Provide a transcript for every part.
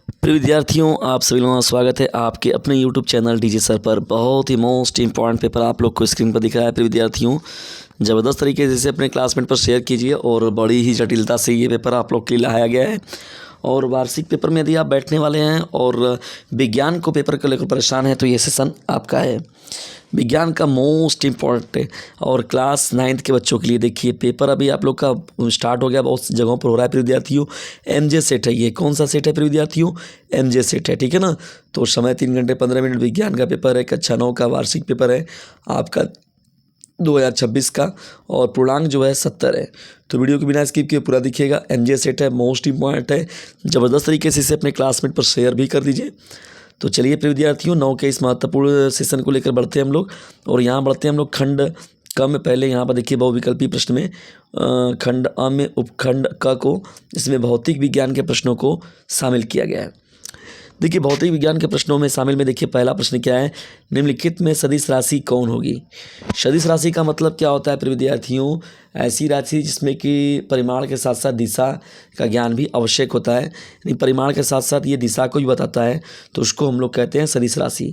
प्रिय विद्यार्थियों, आप सभी लोगों का स्वागत है आपके अपने YouTube चैनल डीजे सर पर। बहुत ही मोस्ट इम्पॉर्टेंट पेपर आप लोग को स्क्रीन पर दिख रहा है। प्रिय विद्यार्थियों, ज़बरदस्त तरीके से इसे अपने क्लासमेट पर शेयर कीजिए और बड़ी ही जटिलता से ये पेपर आप लोग के लिए लाया गया है। और वार्षिक पेपर में यदि आप बैठने वाले हैं और विज्ञान को पेपर को लेकर परेशान हैं तो ये सेशन आपका है। विज्ञान का मोस्ट इम्पॉर्टेंट और क्लास 9th के बच्चों के लिए देखिए, पेपर अभी आप लोग का स्टार्ट हो गया, बहुत जगहों पर हो रहा है। प्रिय विद्यार्थियों, एमजे सेट है। ये कौन सा सेट है प्रिय विद्यार्थियों? एमजे सेट है, ठीक है ना। तो समय 3 घंटे 15 मिनट विज्ञान का पेपर है। कक्षा 9 का वार्षिक पेपर है आपका 2026 का, और पूर्णांक जो है 70 है। तो वीडियो को बिना स्किप किए पूरा दिखिएगा। एमजे सेट है, मोस्ट इम्पॉर्टेंट है। ज़बरदस्त तरीके से इसे अपने क्लासमेट पर शेयर भी कर दीजिए। तो चलिए प्रिय विद्यार्थियों, 9 के इस महत्वपूर्ण सेशन को लेकर बढ़ते हैं हम लोग। और यहाँ बढ़ते हैं हम लोग खंड क में। पहले यहाँ पर देखिए बहुविकल्पी प्रश्न में खंड अ में उपखंड क को, इसमें भौतिक विज्ञान के प्रश्नों को शामिल किया गया है। देखिए भौतिक विज्ञान के प्रश्नों में शामिल में देखिए पहला प्रश्न क्या है, निम्नलिखित में सदिश राशि कौन होगी। सदिश राशि का मतलब क्या होता है प्रिय विद्यार्थियों? ऐसी राशि जिसमें कि परिमाण के साथ साथ दिशा का ज्ञान भी आवश्यक होता है, यानी परिमाण के साथ साथ ये दिशा को भी बताता है, तो उसको हम लोग कहते हैं सदिश राशि।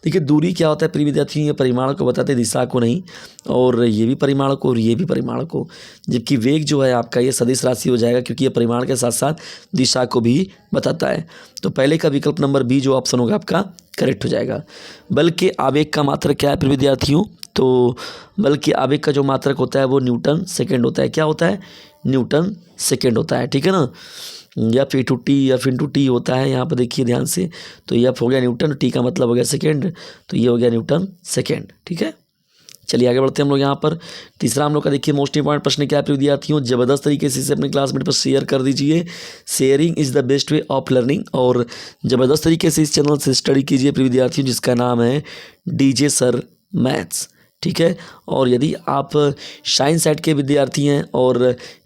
देखिए दूरी क्या होता है प्रिय विद्यार्थियों? ये परिमाण को बताते हैं, दिशा को नहीं। और ये भी परिमाण को और ये भी परिमाण को। जबकि वेग जो है आपका ये सदिश राशि हो जाएगा, क्योंकि ये परिमाण के साथ साथ दिशा को भी बताता है। तो पहले का विकल्प नंबर बी जो ऑप्शन होगा आपका करेक्ट हो जाएगा। बल के आवेग का मात्रक क्या है प्रिय विद्यार्थियों? तो बल के आवेग का जो मात्रक होता है वो न्यूटन सेकंड होता है। क्या होता है? न्यूटन सेकंड होता है, ठीक है ना। F into T, F into T होता है यहाँ पर, देखिए ध्यान से। तो एफ हो गया न्यूटन, टी का मतलब हो गया सेकेंड, तो ये हो गया न्यूटन सेकेंड, ठीक है। चलिए आगे बढ़ते हैं हम लोग। यहाँ पर तीसरा हम लोग का देखिए मोस्ट इंपॉर्टेंट प्रश्न क्या है प्रिय विद्यार्थियों? जबरदस्त तरीके से इसे अपने क्लासमेट पर शेयर कर दीजिए। Sharing is the best way of learning. और ज़बरदस्त तरीके से इस चैनल से स्टडी कीजिए प्रिय विद्यार्थियों, जिसका नाम है डीजे सर मैथ्स, ठीक है। और यदि आप साइंस साइड के विद्यार्थी हैं और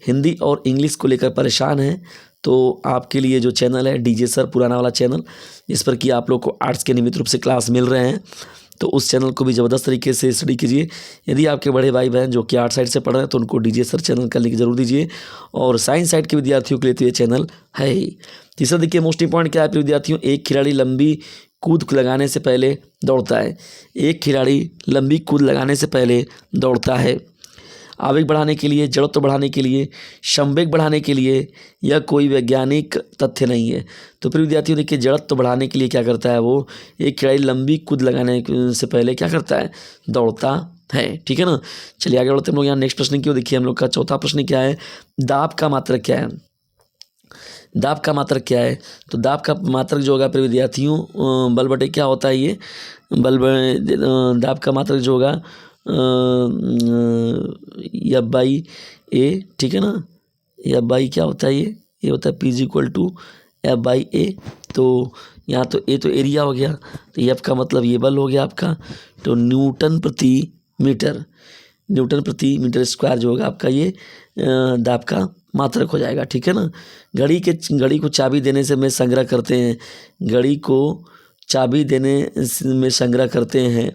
हिंदी और इंग्लिश को लेकर परेशान हैं, तो आपके लिए जो चैनल है डीजे सर पुराना वाला चैनल, जिस पर कि आप लोग को आर्ट्स के नियमित रूप से क्लास मिल रहे हैं, तो उस चैनल को भी ज़बरदस्त तरीके से स्टडी कीजिए। यदि आपके बड़े भाई बहन जो कि आर्ट साइड से पढ़ रहे हैं तो उनको डीजे सर चैनल का लिंक जरूर दीजिए। और साइंस साइड के विद्यार्थियों के लिए तो ये चैनल है ही। तीसरा देखिए मोस्ट इंपॉर्टेंट क्या है प्रिय विद्यार्थियों? एक खिलाड़ी लंबी कूद लगाने से पहले दौड़ता है। एक खिलाड़ी लंबी कूद लगाने से पहले दौड़ता है। आवेग बढ़ाने के लिए, जड़त्व बढ़ाने के लिए, संवेग बढ़ाने के लिए, यह कोई वैज्ञानिक तथ्य नहीं है। तो प्रिय विद्यार्थियों देखिए, जड़त्व बढ़ाने के लिए क्या करता है वो? एक खिलाड़ी लंबी कूद लगाने से पहले क्या करता है? दौड़ता है, ठीक है ना। चलिए आगे बढ़ते हम लोग। यहाँ नेक्स्ट प्रश्न की ओर देखिए हम लोग का चौथा प्रश्न क्या है, दाब का मात्रक क्या है। दाब का मात्रक क्या है? तो दाब का मात्रक जो होगा प्रिय विद्यार्थियों, बल बटे क्या होता है ये बल दाब का मात्रक जो होगा एफ बाई ए, ठीक है ना। एफ बाई क्या होता है? ये होता है P is equal to F by A. तो यहाँ तो ए तो एरिया हो गया, तो एफ का मतलब ये बल हो गया आपका। तो न्यूटन प्रति मीटर, न्यूटन प्रति मीटर स्क्वायर जो होगा आपका ये दाब का मात्रक हो जाएगा, ठीक है ना। घड़ी को चाबी देने से में संग्रह करते हैं, घड़ी को चाबी देने में संग्रह करते हैं।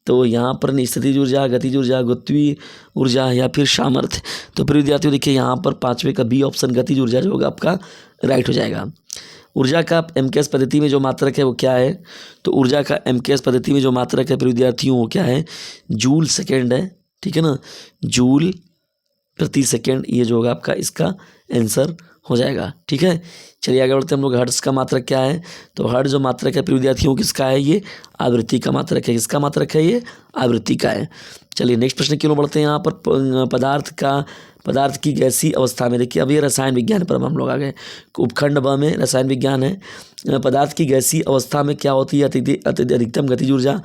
तो यहाँ पर स्थितिज ऊर्जा, गतिज ऊर्जा, गुरुत्वीय ऊर्जा या फिर सामर्थ्य। तो प्रिय विद्यार्थियों देखिए यहाँ पर पांचवे का बी ऑप्शन गतिज ऊर्जा जो होगा आपका राइट हो जाएगा। ऊर्जा का एमकेएस पद्धति में जो मात्रक है वो क्या है? तो ऊर्जा का एमकेएस पद्धति में जो मात्रक है प्रिय विद्यार्थियों वो क्या है? जूल सेकेंड है, ठीक है ना। जूल प्रति सेकेंड, ये जो होगा आपका इसका आंसर हो जाएगा, ठीक है। चलिए आगे बढ़ते हैं हम लोग। हर्ट्ज का मात्रक क्या है? तो हर्ट्ज जो मात्रक है प्रिय विद्यार्थियों किसका है? ये आवृत्ति का मात्रक है। किसका मात्रक है? ये आवृत्ति का है। चलिए नेक्स्ट प्रश्न की ओर बढ़ते हैं। यहाँ पर पदार्थ की गैसीय अवस्था में, देखिए अब ये रसायन विज्ञान पर हम लोग आ गए। उपखंड ब में रसायन विज्ञान है। पदार्थ की गैसीय अवस्था में क्या होती है? अधिकतम गतिज ऊर्जा,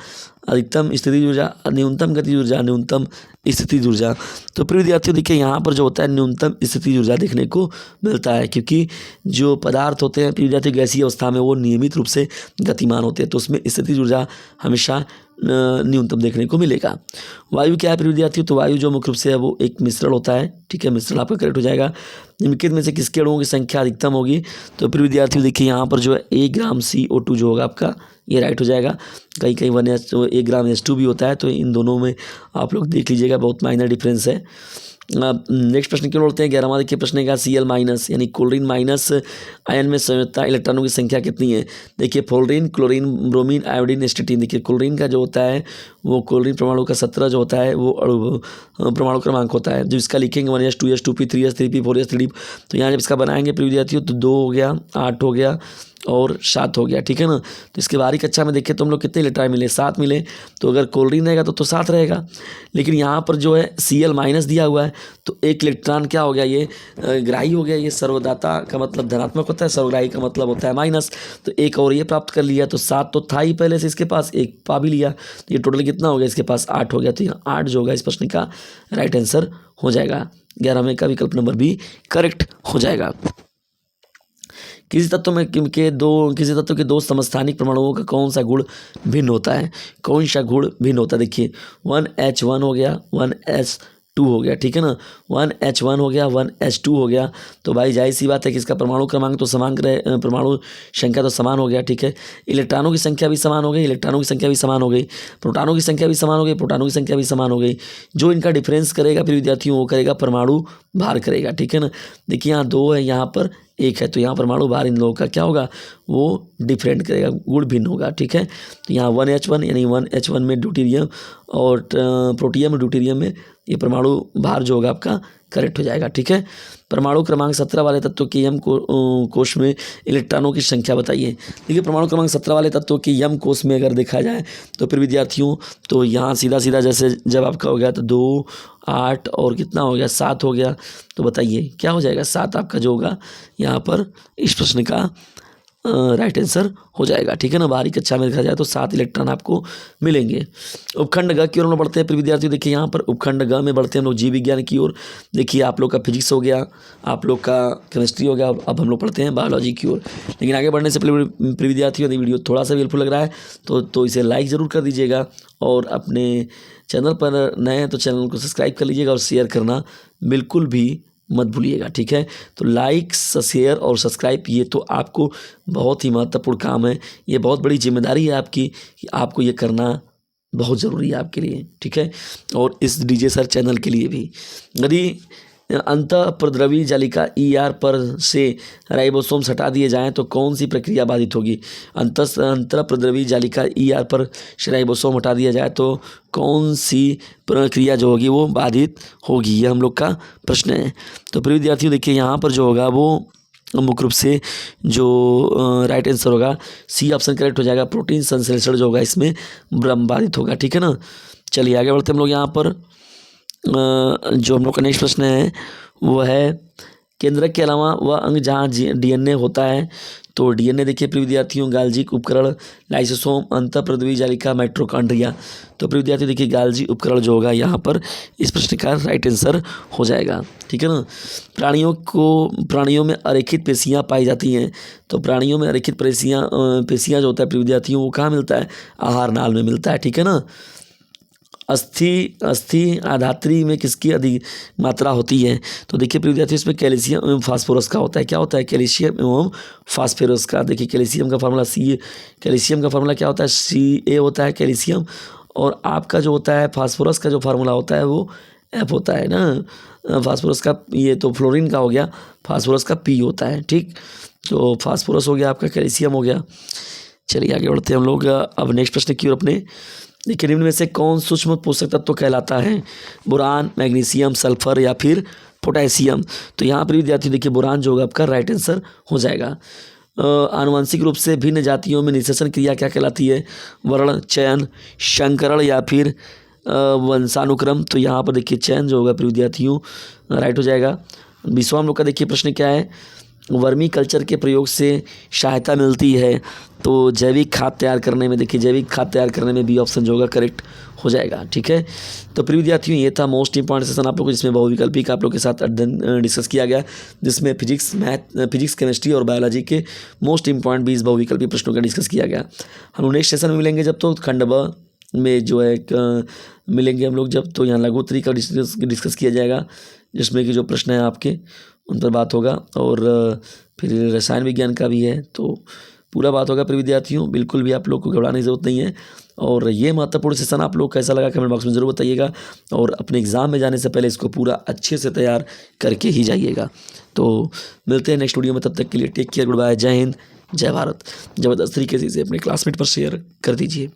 अधिकतम स्थितिज ऊर्जा, न्यूनतम गतिज ऊर्जा, न्यूनतम स्थितिज ऊर्जा। तो प्रिय विद्यार्थियों देखिए यहाँ पर जो होता है न्यूनतम स्थितिज ऊर्जा देखने को मिलता है, क्योंकि जो पदार्थ होते हैं प्रिय विद्यार्थियों गैसीय अवस्था में वो नियमित रूप से गतिमान होते हैं, तो उसमें स्थितिज ऊर्जा हमेशा न्यूनतम देखने को मिलेगा। वायु क्या है प्रिय विद्यार्थियों? तो वायु जो मुख्य रूप से है वो एक मिश्रण होता है, ठीक है। मिश्रण आपका करेक्ट हो जाएगा। निम्नलिखित में से किसके अणुओं की संख्या अधिकतम होगी? तो प्रिय विद्यार्थियों देखिए यहाँ पर जो है 1 ग्राम CO2 जो होगा आपका ये राइट हो जाएगा। कहीं 1 ग्राम H2 भी होता है, तो इन दोनों में आप लोग देख लीजिएगा, बहुत माइनर डिफरेंस है। नेक्स्ट प्रश्न की ओर बढ़ते हैं। 11वां देखिए प्रश्न का Cl माइनस यानी क्लोरीन माइनस आयन में संयोजकता इलेक्ट्रॉनों की संख्या कितनी है। देखिए फ्लोरीन, क्लोरीन, ब्रोमीन, आयोडीन, एस्टेटिन। देखिए क्लोरीन का जो होता है वो क्लोरीन परमाणु का 17 जो होता है वो परमाणु क्रमांक होता है। जब इसका लिखेंगे 1s 2s 2p 3s 3p 4s 3d, तो यहाँ जब इसका बनाएंगे प्रिय विद्यार्थियों तो 2 हो गया, 8 हो गया और 7 हो गया, ठीक है ना। तो इसके बाहरी कक्षा में देखिए तो हम लोग कितने इलेक्ट्रॉन मिले, 7 मिले। तो अगर क्लोरीन रहेगा तो 7 रहेगा, लेकिन यहाँ पर जो है Cl माइनस दिया हुआ है तो एक इलेक्ट्रॉन क्या हो गया, ये ग्राही हो गया। ये सर्वदाता का मतलब धनात्मक होता है, सर्वग्राही का मतलब होता है माइनस। तो एक और ये प्राप्त कर लिया, तो 7 तो था ही पहले से इसके पास, एक पा भी लिया, तो ये टोटल कितना हो गया इसके पास 8 हो गया। तो यहाँ 8 जो होगा इस प्रश्न का राइट आंसर हो जाएगा। 11वें का विकल्प नंबर बी करेक्ट हो जाएगा। किसी तत्व के दो समस्थानिक परमाणुओं का कौन सा गुण भिन्न होता है, कौन सा गुण भिन्न होता है। देखिए 1H1 हो गया, 1S2 हो गया, ठीक है ना। 1H1 हो गया, 1H2 हो गया, तो भाई जाहिर सी बात है कि इसका परमाणु क्रमांक तो समान रहे, परमाणु संख्या तो समान हो गया, ठीक है। इलेक्ट्रॉनों की संख्या भी समान हो गई, इलेक्ट्रॉनों की संख्या भी समान हो गई, प्रोटॉनों की संख्या भी समान हो गई, प्रोटॉनों की संख्या भी समान हो गई। जो इनका डिफरेंस करेगा फिर विद्यार्थियों वो करेगा परमाणु भार करेगा, ठीक है ना। देखिए यहाँ 2 है, यहाँ पर 1 है, तो यहाँ परमाणु भार इन लोगों का क्या होगा, वो डिफरेंट करेगा, गुण भिन्न होगा, ठीक है। तो यहाँ 1H1 यानी 1H1 में ड्यूटेरियम और प्रोटियम और ड्यूटेरियम में ये परमाणु भार जो होगा आपका करेक्ट हो जाएगा, ठीक है। परमाणु क्रमांक 17 वाले तत्वों के यम कोश में इलेक्ट्रॉनों की संख्या बताइए। देखिए परमाणु क्रमांक 17 वाले तत्वों के यम कोश में अगर देखा जाए तो फिर विद्यार्थियों तो यहाँ सीधा सीधा जैसे जब आपका हो गया तो 2, 8 और कितना हो गया 7 हो गया, तो बताइए क्या हो जाएगा। 7 आपका जो होगा यहाँ पर इस प्रश्न का राइट आंसर हो जाएगा, ठीक है ना। बाहरी कक्षा में देखा जाए तो 7 इलेक्ट्रॉन आपको मिलेंगे। उपखंड ग की ओर हम बढ़ते हैं फिर विद्यार्थियों। देखिए यहाँ पर उपखंड ग में बढ़ते हैं हम लोग जीव विज्ञान की ओर। देखिए आप लोग का फिजिक्स हो गया, आप लोग का केमिस्ट्री हो गया, अब हम लोग पढ़ते हैं बायोलॉजी की ओर। लेकिन आगे बढ़ने से पहले फिर विद्यार्थियों यदि वीडियो थोड़ा सा भी हेल्पफुल लग रहा है तो इसे लाइक ज़रूर कर दीजिएगा, और अपने चैनल पर नए हैं तो चैनल को सब्सक्राइब कर लीजिएगा और शेयर करना बिल्कुल भी मत भूलिएगा, ठीक है। तो लाइक, शेयर और सब्सक्राइब ये तो आपको बहुत ही महत्वपूर्ण काम है, ये बहुत बड़ी जिम्मेदारी है आपकी कि आपको ये करना बहुत ज़रूरी है आपके लिए, ठीक है। और इस डीजे सर चैनल के लिए भी यदि अंतःप्रद्रवी जालिका ER पर से राइबोसोम्स हटा दिए जाएं तो कौन सी प्रक्रिया बाधित होगी। अंतःप्रद्रवी जालिका ER पर से राइबोसोम हटा दिया जाए तो कौन सी प्रक्रिया जो होगी वो बाधित होगी, ये हम लोग का प्रश्न है। तो प्रिय विद्यार्थियों देखिए यहाँ पर जो होगा वो मुख्य रूप से जो राइट आंसर होगा सी ऑप्शन करेक्ट हो जाएगा। प्रोटीन संश्लेषण जो होगा इसमें बाधित होगा, ठीक है ना। चलिए आगे बढ़ते हम लोग। यहाँ पर जो हम लोग का नेक्स्ट प्रश्न है वो है केंद्रक के अलावा वह अंग जहाँ DNA होता है। तो DNA देखिए प्रिय विद्यार्थियों गाल्जी उपकरण, लाइसोसोम, अंतःप्रद्रवी जालिका, माइटोकॉन्ड्रिया। तो प्रिय विद्यार्थी देखिए गाल्जी उपकरण जो होगा यहाँ पर इस प्रश्न का राइट आंसर हो जाएगा, ठीक है ना। प्राणियों में अरेखित पेशियाँ पाई जाती हैं। तो प्राणियों में अरेखित पेशियाँ जो होता है प्रिय विद्यार्थियों वो कहाँ मिलता है, आहार नाल में मिलता है, ठीक है ना। अस्थि आधात्री में किसकी अधिक मात्रा होती है। तो देखिए प्रिय विद्यार्थियों इसमें कैल्शियम एवं फास्फोरस का होता है। क्या होता है, कैल्शियम एवं फास्फोरस का। देखिए कैल्शियम का फार्मूला कैल्शियम का फार्मूला क्या होता है, Ca होता है कैल्शियम, और आपका जो होता है फास्फोरस का जो फार्मूला होता है वो F होता है ना। फास्फोरस का ये तो फ्लोरीन का हो गया, फास्फोरस का P होता है, ठीक। तो फास्फोरस हो गया आपका, कैल्शियम हो गया। चलिए आगे बढ़ते हैं हम लोग अब नेक्स्ट प्रश्न की ओर अपने। देखिए निम्न में से कौन सूक्ष्म पोषक तत्व कहलाता है, बोरान, मैग्नीशियम, सल्फर या फिर पोटेशियम। तो यहाँ पर विद्यार्थी देखिए बोरान जो होगा आपका राइट आंसर हो जाएगा। आनुवंशिक रूप से भिन्न जातियों में निषेचन क्रिया क्या कहलाती है, वर्ण, चयन, संकरण या फिर वंशानुक्रम। तो यहाँ पर देखिए चयन जो होगा विद्यार्थियों राइट हो जाएगा। 20वां हम लोग का देखिए प्रश्न क्या है, वर्मी कल्चर के प्रयोग से सहायता मिलती है। तो जैविक खाद तैयार करने में, देखिए जैविक खाद तैयार करने में बी ऑप्शन जो होगा करेक्ट हो जाएगा, ठीक है। तो प्रिय विद्यार्थियों ये था मोस्ट इंपॉर्टेंट सेशन आप लोग को, जिसमें बहुविकल्पी का आप लोग के साथ अध्ययन डिस्कस किया गया, जिसमें फिजिक्स, केमिस्ट्री और बायोलॉजी के मोस्ट इंपॉर्टेंट 20 बहुविकल्पी प्रश्नों का डिस्कस किया गया। हम नेक्स्ट सेशन में मिलेंगे जब तो खंड ब में जो है मिलेंगे हम लोग जब, तो यहाँ लघुत्तरी का डिस्कस किया जाएगा, जिसमें कि जो प्रश्न है आपके उन पर बात होगा, और फिर रसायन विज्ञान का भी है। तो पूरा बात होगा प्रिय विद्यार्थियों, बिल्कुल भी आप लोग को घबराने की ज़रूरत नहीं है। और ये महत्वपूर्ण सेशन आप लोग कैसा लगा कमेंट बॉक्स में ज़रूर बताइएगा, और अपने एग्ज़ाम में जाने से पहले इसको पूरा अच्छे से तैयार करके ही जाइएगा। तो मिलते हैं नेक्स्ट वीडियो में, तब तक के लिए टेक केयर, गुड बाय, जय हिंद, जय भारत। ज़बरदस्त तरीके से इसे अपने क्लासमेट पर शेयर कर दीजिए।